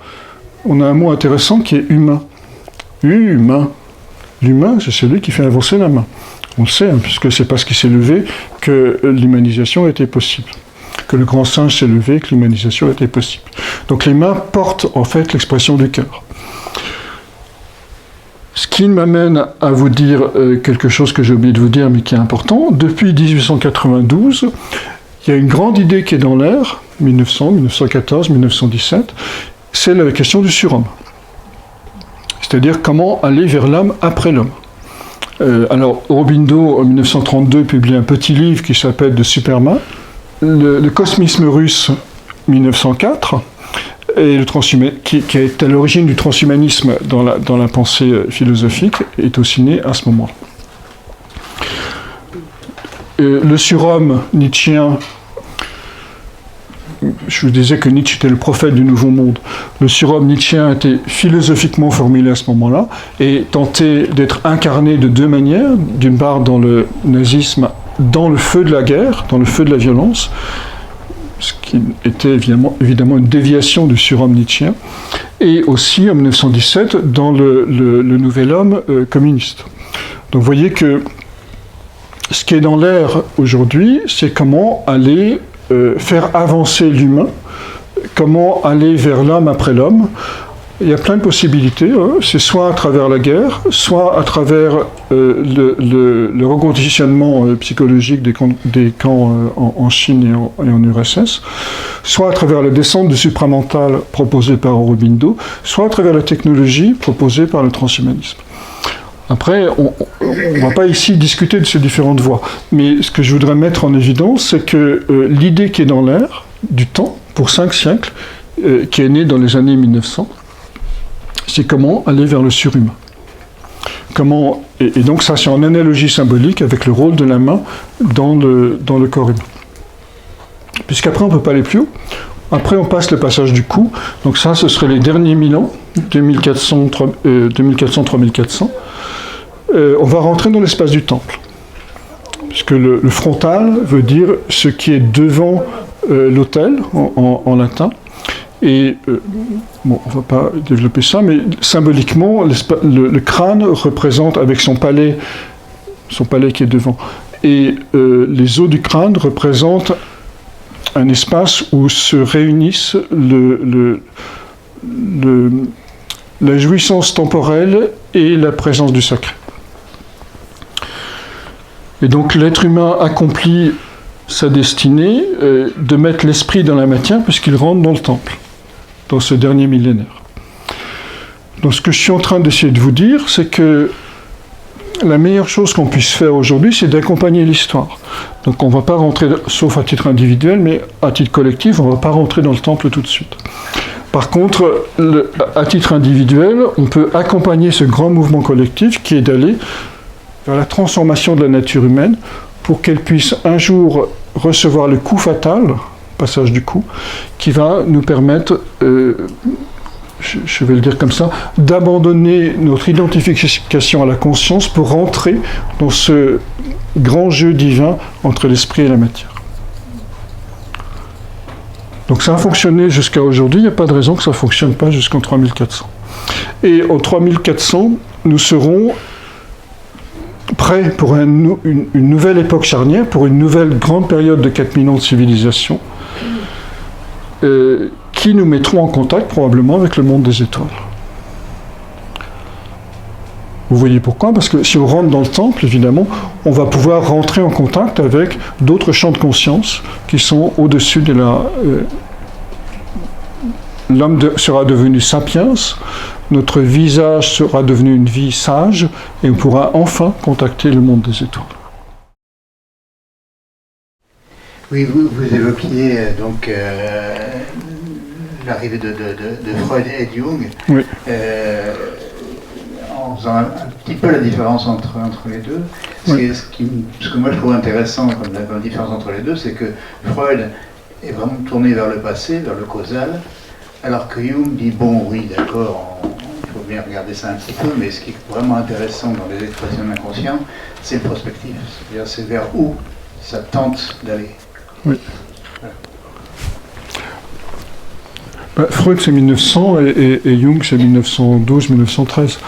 On a un mot intéressant qui est humain. Humain. L'humain, c'est celui qui fait avancer la main. On le sait, hein, puisque c'est parce qu'il s'est levé que l'humanisation était possible. Que le grand singe s'est levé, que l'humanisation était possible. Donc les mains portent en fait l'expression du cœur. Ce qui m'amène à vous dire quelque chose que j'ai oublié de vous dire, mais qui est important. Depuis 1892, il y a une grande idée qui est dans l'air, 1900, 1914, 1917, c'est la question du surhomme. C'est-à-dire comment aller vers l'homme après l'homme. Alors, Aurobindo, en 1932, publie un petit livre qui s'appelle « De Superman ». Le cosmisme russe, 1904, et qui est à l'origine du transhumanisme dans la pensée philosophique, est aussi né à ce moment-là. Le surhomme nietzschéen, je vous disais que Nietzsche était le prophète du Nouveau Monde. Le surhomme nietzschéen était philosophiquement formulé à ce moment-là et tentait d'être incarné de 2 manières. D'une part, dans le nazisme, dans le feu de la guerre, dans le feu de la violence, ce qui était évidemment une déviation du surhomme nietzschéen, et aussi en 1917 dans le nouvel homme communiste. Donc vous voyez que ce qui est dans l'air aujourd'hui, c'est comment aller faire avancer l'humain, comment aller vers l'homme après l'homme. Il y a plein de possibilités, hein. C'est soit à travers la guerre, soit à travers le reconditionnement psychologique des camps en Chine et en URSS, soit à travers la descente du supramental proposée par Aurobindo, soit à travers la technologie proposée par le transhumanisme. Après, on ne va pas ici discuter de ces différentes voies, mais ce que je voudrais mettre en évidence, c'est que l'idée qui est dans l'air du temps, pour 5 siècles, qui est née dans les années 1900, c'est comment aller vers le surhumain. Et donc ça, c'est en analogie symbolique avec le rôle de la main dans le corps humain. Puisqu'après, on ne peut pas aller plus haut. Après, on passe le passage du cou. Donc ça, ce serait les derniers 1000 ans, 2400-3400. On va rentrer dans l'espace du temple. Puisque le frontal veut dire ce qui est devant l'autel, en latin. Et, on ne va pas développer ça, mais symboliquement, le crâne représente, avec son palais qui est devant, et les os du crâne représentent un espace où se réunissent la jouissance temporelle et la présence du sacré. Et donc l'être humain accomplit sa destinée de mettre l'esprit dans la matière puisqu'il rentre dans le temple, dans ce dernier millénaire. Donc ce que je suis en train d'essayer de vous dire, c'est que la meilleure chose qu'on puisse faire aujourd'hui, c'est d'accompagner l'histoire. Donc on ne va pas rentrer, sauf à titre individuel, mais à titre collectif, on ne va pas rentrer dans le temple tout de suite. Par contre, à titre individuel, on peut accompagner ce grand mouvement collectif qui est d'aller vers la transformation de la nature humaine pour qu'elle puisse un jour recevoir le coup fatal, passage du coup, qui va nous permettre, je vais le dire comme ça, d'abandonner notre identification à la conscience pour rentrer dans ce grand jeu divin entre l'esprit et la matière. Donc ça a fonctionné jusqu'à aujourd'hui, il n'y a pas de raison que ça ne fonctionne pas jusqu'en 3400. Et en 3400, nous serons prêts pour une nouvelle époque charnière, pour une nouvelle grande période de 4000 ans de civilisation, qui nous mettront en contact probablement avec le monde des étoiles. Vous voyez pourquoi? Parce que si on rentre dans le temple, évidemment, on va pouvoir rentrer en contact avec d'autres champs de conscience qui sont au-dessus de la... L'homme sera devenu sapiens, notre visage sera devenu une vie sage, et on pourra enfin contacter le monde des étoiles. Oui, vous évoquiez donc l'arrivée de Freud et de Jung. Oui. En faisant un petit peu la différence entre les deux. Ce que moi je trouve intéressant comme la différence entre les deux, c'est que Freud est vraiment tourné vers le passé, vers le causal, alors que Jung dit, bon oui d'accord, il faut bien regarder ça un petit peu, mais ce qui est vraiment intéressant dans les expressions de l'inconscient, c'est le prospectif, c'est-à-dire c'est vers où ça tente d'aller. Oui. Voilà. Freud c'est 1900 et Jung c'est 1912-1913.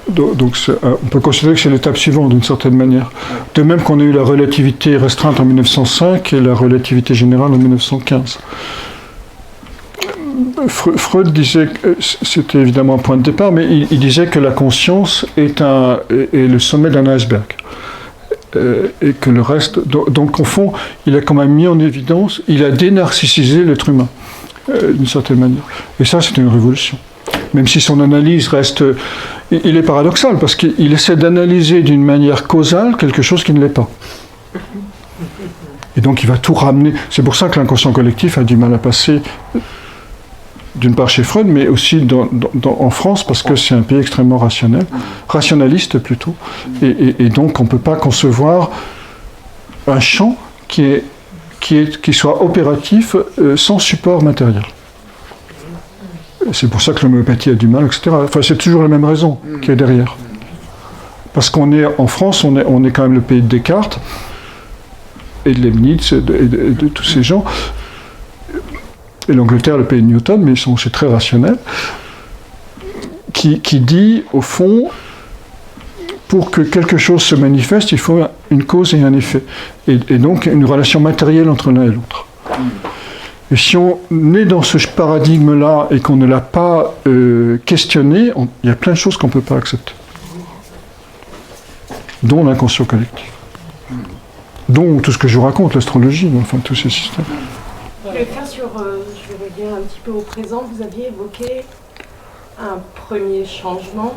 Donc on peut considérer que c'est l'étape suivante d'une certaine manière. De même qu'on a eu la relativité restreinte en 1905 et la relativité générale en 1915. Freud disait, c'était évidemment un point de départ, mais il disait que la conscience est le sommet d'un iceberg. Et que le reste... Donc au fond, il a quand même mis en évidence, il a dénarcissisé l'être humain, d'une certaine manière. Et ça, c'est une révolution. Même si son analyse reste... Il est paradoxal, parce qu'il essaie d'analyser d'une manière causale quelque chose qui ne l'est pas. Et donc il va tout ramener. C'est pour ça que l'inconscient collectif a du mal à passer, d'une part chez Freud, mais aussi en France, parce que c'est un pays extrêmement rationnel, rationaliste plutôt. Et donc on ne peut pas concevoir un champ qui soit opératif sans support matériel. C'est pour ça que l'homéopathie a du mal, etc. Enfin, c'est toujours la même raison qui est derrière. Parce qu'on est en France, on est quand même le pays de Descartes et de Leibniz et de tous ces gens. Et l'Angleterre, le pays de Newton, mais c'est très rationnel, qui dit, au fond, pour que quelque chose se manifeste, il faut une cause et un effet. Et donc une relation matérielle entre l'un et l'autre. Et si on est dans ce paradigme-là et qu'on ne l'a pas questionné, il y a plein de choses qu'on ne peut pas accepter. Dont l'inconscient collectif. Dont tout ce que je vous raconte, l'astrologie, enfin tous ces systèmes. Je vais revenir un petit peu au présent. Vous aviez évoqué un premier changement.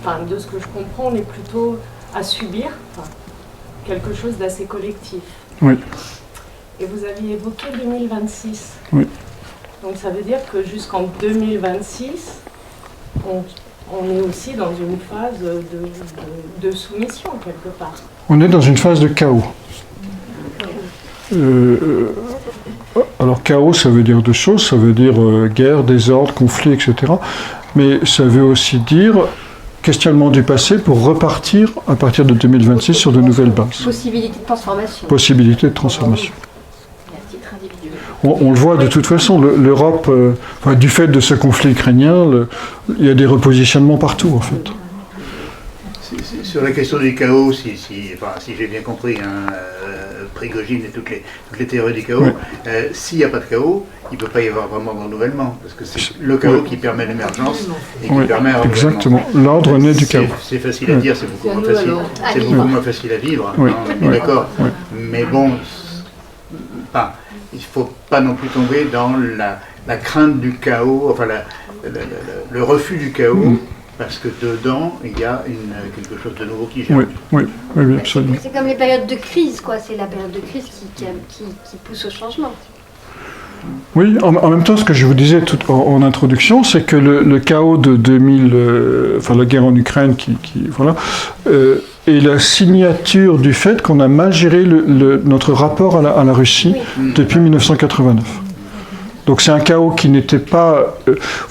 Enfin, de ce que je comprends, on est plutôt à subir quelque chose d'assez collectif. Oui. Et vous aviez évoqué 2026. Oui. Donc ça veut dire que jusqu'en 2026, on est aussi dans une phase de soumission, quelque part. On est dans une phase de chaos. Alors chaos, ça veut dire deux choses. Ça veut dire guerre, désordre, conflit, etc. Mais ça veut aussi dire questionnement du passé pour repartir à partir de 2026 sur de nouvelles bases. Possibilité de transformation. Possibilité de transformation. On le voit de toute façon, l'Europe, du fait de ce conflit ukrainien, il y a des repositionnements partout en fait. Sur la question du chaos, si j'ai bien compris, Prigogine et toutes les théories du chaos, oui. S'il n'y a pas de chaos, il ne peut pas y avoir vraiment de renouvellement, parce que c'est le chaos qui permet l'émergence et qui permet un renouvellement. Exactement, l'ordre naît du chaos. C'est facile à dire, c'est beaucoup moins facile à vivre, oui. On est d'accord. Oui. Mais bon, il ne faut pas non plus tomber dans la crainte du chaos, enfin le refus du chaos, parce que dedans, il y a quelque chose de nouveau qui gère. Oui, absolument. C'est comme les périodes de crise, quoi. C'est la période de crise qui pousse au changement. Oui, en même temps, ce que je vous disais en introduction, c'est que le chaos de 2000, enfin la guerre en Ukraine, voilà, est la signature du fait qu'on a mal géré notre rapport à la Russie depuis 1989. Donc c'est un chaos qui n'était pas...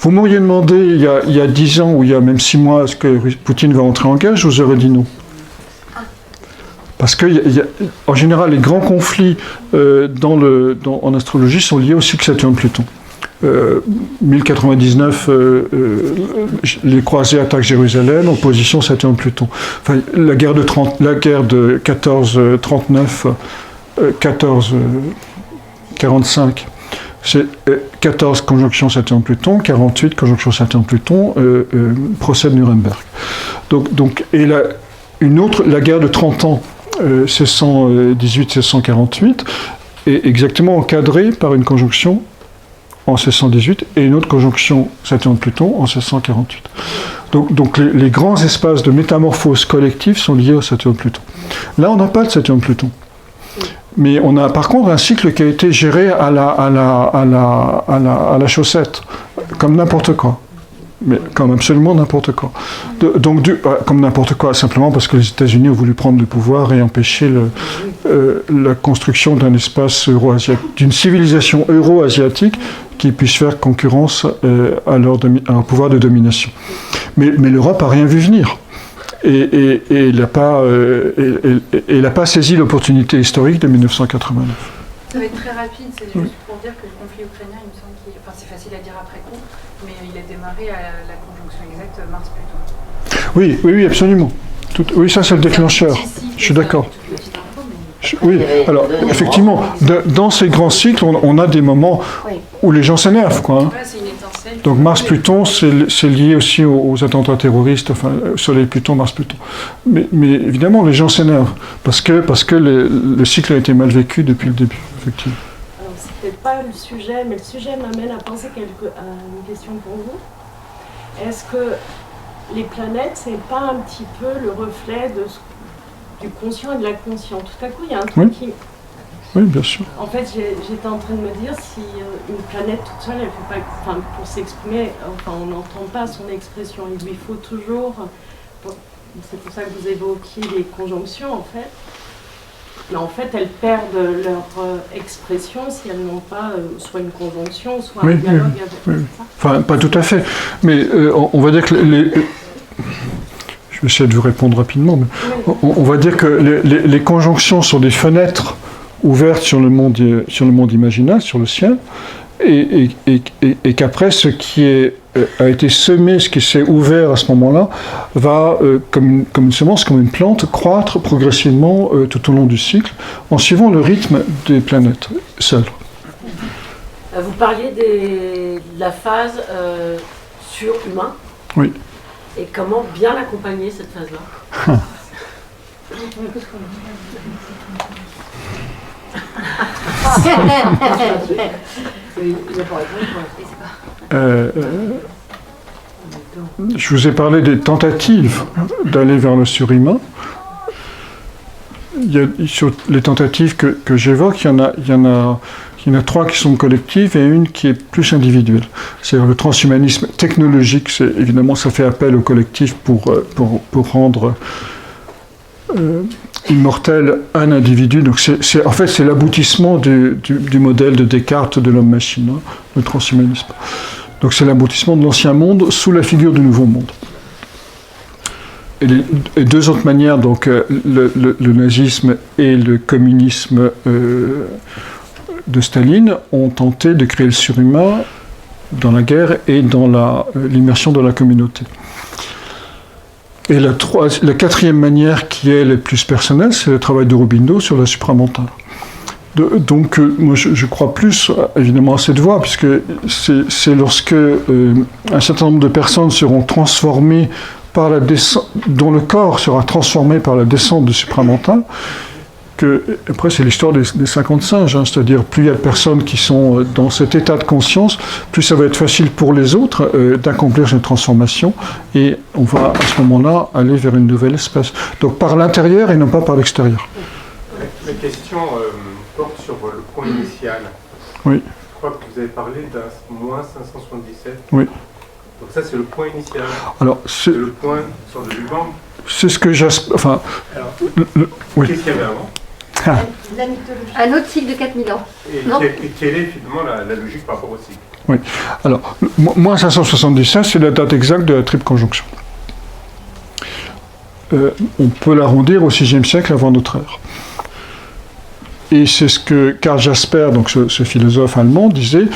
vous m'auriez demandé il y a 10 ans ou il y a même 6 mois est-ce que Poutine va entrer en guerre, je vous aurais dit non. Parce que en général, les grands conflits en astrologie sont liés au cycle Saturne-Pluton. 1099, les croisés attaquent Jérusalem, opposition Saturne-Pluton. Enfin, la guerre de 1439, 1445, c'est 14 conjonction Saturne-Pluton, 48 conjonction Saturne-Pluton, procès de Nuremberg. Et la guerre de 30 ans, 1618-1648, est exactement encadrée par une conjonction en 1618 et une autre conjonction Saturne-Pluton en 1648. Donc les grands espaces de métamorphose collective sont liés au Saturne-Pluton. Là, on n'a pas de Saturne-Pluton. Mais on a par contre un cycle qui a été géré à la chaussette, comme n'importe quoi. Mais comme absolument n'importe quoi. Comme n'importe quoi, simplement parce que les États-Unis ont voulu prendre le pouvoir et empêcher la construction d'un espace d'une civilisation euro-asiatique qui puisse faire concurrence à leur pouvoir de domination. Mais l'Europe n'a rien vu venir. Et elle n'a pas saisi l'opportunité historique de 1989. Ça va être très rapide, c'est juste pour dire que le conflit ukrainien, il me semble c'est facile à dire après coup, mais il a démarré à la conjonction exacte Mars-Pluton. Oui, absolument. Oui, ça c'est le déclencheur. Je suis d'accord. Oui, alors effectivement, dans ces grands cycles, on a des moments où les gens s'énervent, quoi. Hein. Donc Mars-Pluton, c'est lié aussi aux attentats terroristes, enfin Soleil-Pluton, Mars-Pluton. Mais évidemment, les gens s'énervent parce que le cycle a été mal vécu depuis le début, effectivement. Alors c'est peut-être pas le sujet, mais le sujet m'amène à penser à une question pour vous. Est-ce que les planètes, c'est pas un petit peu le reflet du conscient et de l'inconscient? Tout à coup, il y a un truc qui... Oui, bien sûr. En fait, j'étais en train de me dire si une planète toute seule, elle fait pas, enfin, pour s'exprimer, enfin, on n'entend pas son expression. Il lui faut toujours. C'est pour ça que vous évoquiez les conjonctions, en fait. Mais en fait, elles perdent leur expression si elles n'ont pas soit une conjonction, soit un dialogue avec ça. Enfin, pas tout à fait. Mais on va dire que je vais essayer de vous répondre rapidement. Mais on va dire que les conjonctions sont des fenêtres ouvertes sur le monde imaginal, sur le ciel, et qu'après, ce qui a été semé, ce qui s'est ouvert à ce moment-là, va, comme une semence, comme une plante, croître progressivement tout au long du cycle, en suivant le rythme des planètes seules. Vous parliez de la phase surhumain. Oui. Et comment bien l'accompagner, cette phase-là? Je vous ai parlé des tentatives d'aller vers le surhumain. Sur les tentatives que j'évoque, il y en a 3 qui sont collectives et une qui est plus individuelle. C'est-à-dire le transhumanisme technologique, évidemment, ça fait appel au collectif pour rendre immortel un individu. Donc en fait, c'est l'aboutissement du modèle de Descartes de l'homme-machine, hein, le transhumanisme. Donc c'est l'aboutissement de l'ancien monde sous la figure du nouveau monde. Et 2 autres manières, donc le nazisme et le communisme de Staline, ont tenté de créer le surhumain dans la guerre et dans l'immersion de la communauté. Et la 4e manière, qui est la plus personnelle, c'est le travail de Robindo sur la supramentale. Donc, moi, je crois plus, évidemment, à cette voie, puisque c'est lorsque un certain nombre de personnes seront transformées par la descente, dont le corps sera transformé par la descente du supramental, après, c'est l'histoire des 50 singes, hein, c'est-à-dire plus il y a de personnes qui sont dans cet état de conscience, plus ça va être facile pour les autres d'accomplir cette transformation, et on va à ce moment-là aller vers une nouvelle espèce. Donc par l'intérieur et non pas par l'extérieur. La question porte sur le point initial. Oui. crois que vous avez parlé d'un moins 577. Oui. Donc ça, c'est le point initial. Alors, C'est le point sur le Big Bang. c'est ce que j'espère. Enfin, Alors, oui. qu'est-ce qu'il y avait avant? La mythologie. Un autre cycle de 4000 ans. Et Non. quelle est finalement la logique par rapport au cycle? Alors, moins 577, c'est la date exacte de la triple conjonction. On peut l'arrondir au VIe siècle avant notre ère. Et c'est ce que Karl Jasper, donc ce philosophe allemand, disait,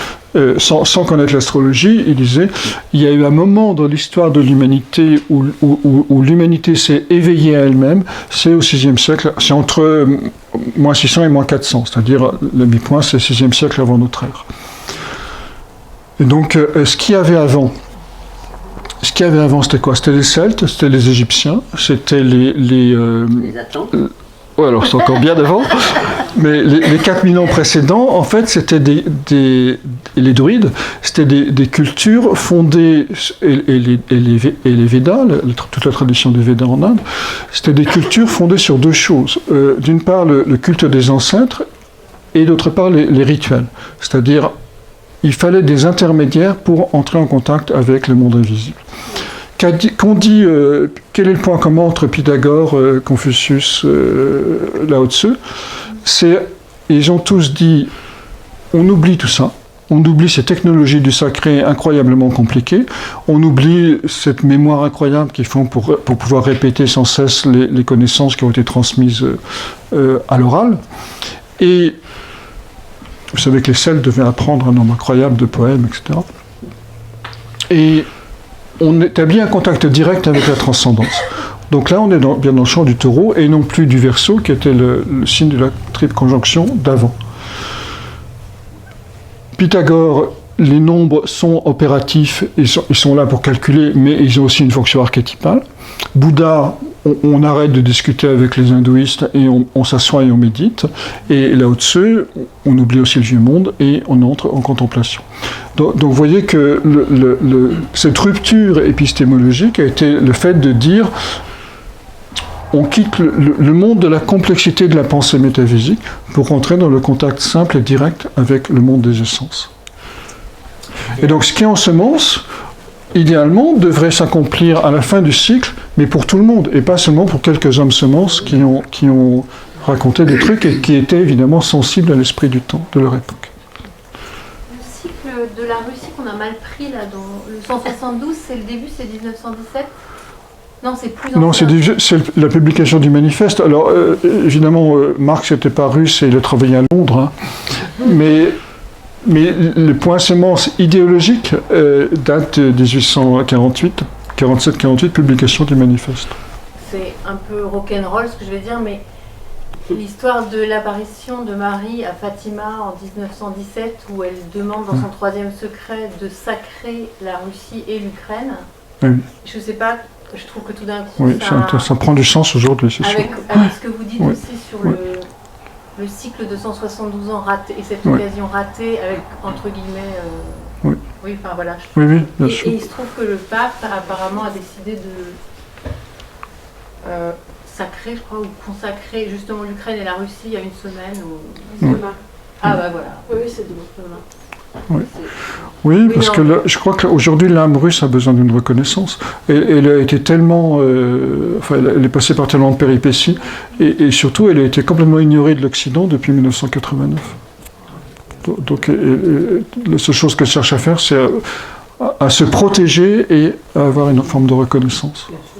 sans connaître l'astrologie, il disait il y a eu un moment dans l'histoire de l'humanité où l'humanité s'est éveillée à elle-même, c'est au VIe siècle, c'est entre moins 600 et moins 400, c'est-à-dire le mi-point, c'est le VIe siècle avant notre ère. Et donc, ce qu'il y avait avant, c'était quoi? C'était les Celtes, c'était les Égyptiens, c'était les Attentes. ouais, alors c'est encore bien d'avant, mais les 4000 ans précédents, en fait, c'était les druides, c'était des cultures fondées, et les Védas, toute la tradition des Védas en Inde, c'était des cultures fondées sur deux choses. D'une part, le culte des ancêtres, et d'autre part, les rituels. C'est-à-dire, il fallait des intermédiaires pour entrer en contact avec le monde invisible. Qu'on dit, quel est le point commun entre Pythagore, Confucius, Lao Tzu? Ils ont tous dit, on oublie tout ça, on oublie ces technologies du sacré incroyablement compliquées, on oublie cette mémoire incroyable qu'ils font pour pouvoir répéter sans cesse les connaissances qui ont été transmises à l'oral. Et vous savez que les Celtes devaient apprendre un nombre incroyable de poèmes, etc. Et on établit un contact direct avec la transcendance. Donc là, on est bien dans le champ du taureau et non plus du Verseau, qui était le signe de la triple conjonction d'avant. Pythagore, les nombres sont opératifs, ils sont là pour calculer, mais ils ont aussi une fonction archétypale. Bouddha, on arrête de discuter avec les hindouistes et on s'assoit et on médite. Et Lao Tzu, on oublie aussi le vieux monde et on entre en contemplation. Donc vous voyez que cette rupture épistémologique a été le fait de dire on quitte le monde de la complexité de la pensée métaphysique pour rentrer dans le contact simple et direct avec le monde des essences. Et donc ce qui ensemence, idéalement, devrait s'accomplir à la fin du cycle, mais pour tout le monde, et pas seulement pour quelques hommes semences qui ont raconté des trucs et qui étaient évidemment sensibles à l'esprit du temps, de leur époque. Le cycle de la Russie qu'on a mal pris là, dans le 172, c'est le début, c'est 1917. Non, c'est plus ancien. Non, c'est la publication du manifeste. Alors, évidemment, Marx n'était pas russe et il a travaillé à Londres, hein. Mais le point sémence idéologique date de 1848, 47-48, publication du manifeste. C'est un peu rock'n'roll ce que je vais dire, mais l'histoire de l'apparition de Marie à Fatima en 1917, où elle demande dans son troisième secret de sacrer la Russie et l'Ukraine. Oui. Je sais pas, je trouve que tout d'un coup, Oui, ça prend du sens aujourd'hui, c'est sûr. avec ce que vous dites Oui. aussi sur Oui. le cycle de 172 ans raté, et cette Oui. occasion ratée avec, entre guillemets, Oui. oui, enfin voilà. Oui, bien Et sûr. il se trouve que le pape apparemment a décidé de sacrer, je crois, ou consacrer justement l'Ukraine et la Russie à une semaine. Ou... Oui. Ah bah voilà. Oui, c'est demain. Oui, Oui, parce non, que mais- je crois qu'aujourd'hui l'âme russe a besoin d'une reconnaissance. Et elle a été tellement, enfin, elle est passée par tellement de péripéties, et surtout elle a été complètement ignorée de l'Occident depuis 1989. Donc la seule chose qu'elle cherche à faire, c'est à se protéger et à avoir une forme de reconnaissance. Bien sûr.